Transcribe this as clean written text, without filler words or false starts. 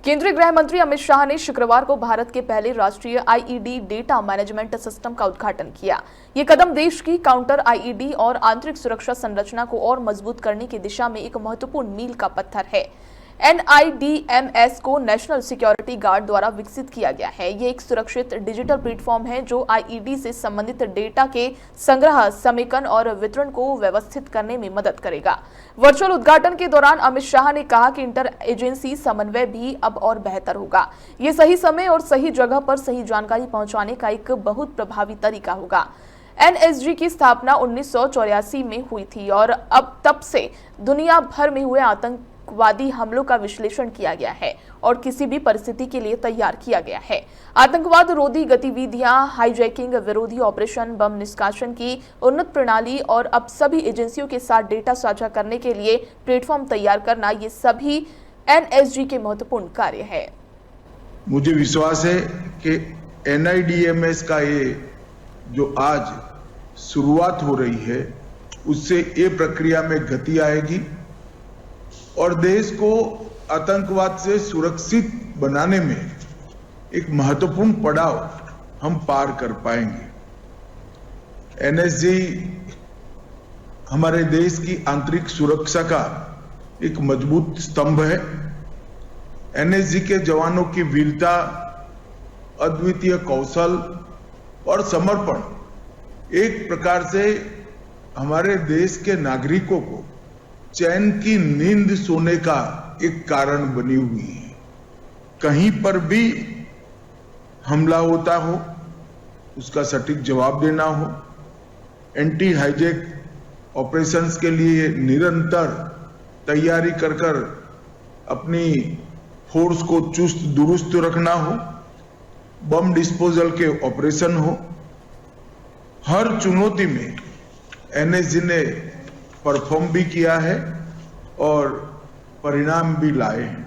केंद्रीय गृह मंत्री अमित शाह ने शुक्रवार को भारत के पहले राष्ट्रीय आईईडी डेटा मैनेजमेंट सिस्टम का उद्घाटन किया। ये कदम देश की काउंटर आईईडी और आंतरिक सुरक्षा संरचना को और मजबूत करने की दिशा में एक महत्वपूर्ण मील का पत्थर है। NIDMS को नेशनल सिक्योरिटी गार्ड द्वारा विकसित किया गया है। ये एक सुरक्षित डिजिटल प्लेटफॉर्म है जो आईईडी से संबंधित डेटा के संग्रह, समेकन और वितरण को व्यवस्थित करने में मदद करेगा। वर्चुअल उद्घाटन के दौरान अमित शाह ने कहा कि इंटर एजेंसी समन्वय भी अब और बेहतर होगा। ये सही समय और सही जगह पर सही जानकारी पहुंचाने का एक बहुत प्रभावी तरीका होगा। NSG की स्थापना 1984 में हुई थी और अब तब से दुनिया भर में हुए आतंकवादी हमलों का विश्लेषण किया गया है और किसी भी परिस्थिति के लिए तैयार किया गया है। आतंकवाद रोधी गतिविधियां, हाईजैकिंग विरोधी ऑपरेशन, बम निष्कासन की उन्नत प्रणाली और अब सभी एजेंसियों के साथ डेटा साझा करने के लिए प्लेटफॉर्म तैयार करना, ये सभी NSG के महत्वपूर्ण कार्य है। मुझे विश्वास है कि NIDMS का ये जो आज शुरुआत हो रही है उससे ये प्रक्रिया में गति आएगी और देश को आतंकवाद से सुरक्षित बनाने में एक महत्वपूर्ण पड़ाव हम पार कर पाएंगे। NSG हमारे देश की आंतरिक सुरक्षा का एक मजबूत स्तंभ है। NSG के जवानों की वीरता, अद्वितीय कौशल और समर्पण एक प्रकार से हमारे देश के नागरिकों को चैन की नींद सोने का एक कारण बनी हुई है। कहीं पर भी हमला होता हो, उसका सटीक जवाब देना हो, एंटी हाईजैक ऑपरेशंस के लिए निरंतर तैयारी कर अपनी फोर्स को चुस्त दुरुस्त रखना हो, बम डिस्पोजल के ऑपरेशन हो, हर चुनौती में NSG ने परफॉर्म भी किया है और परिणाम भी लाए हैं।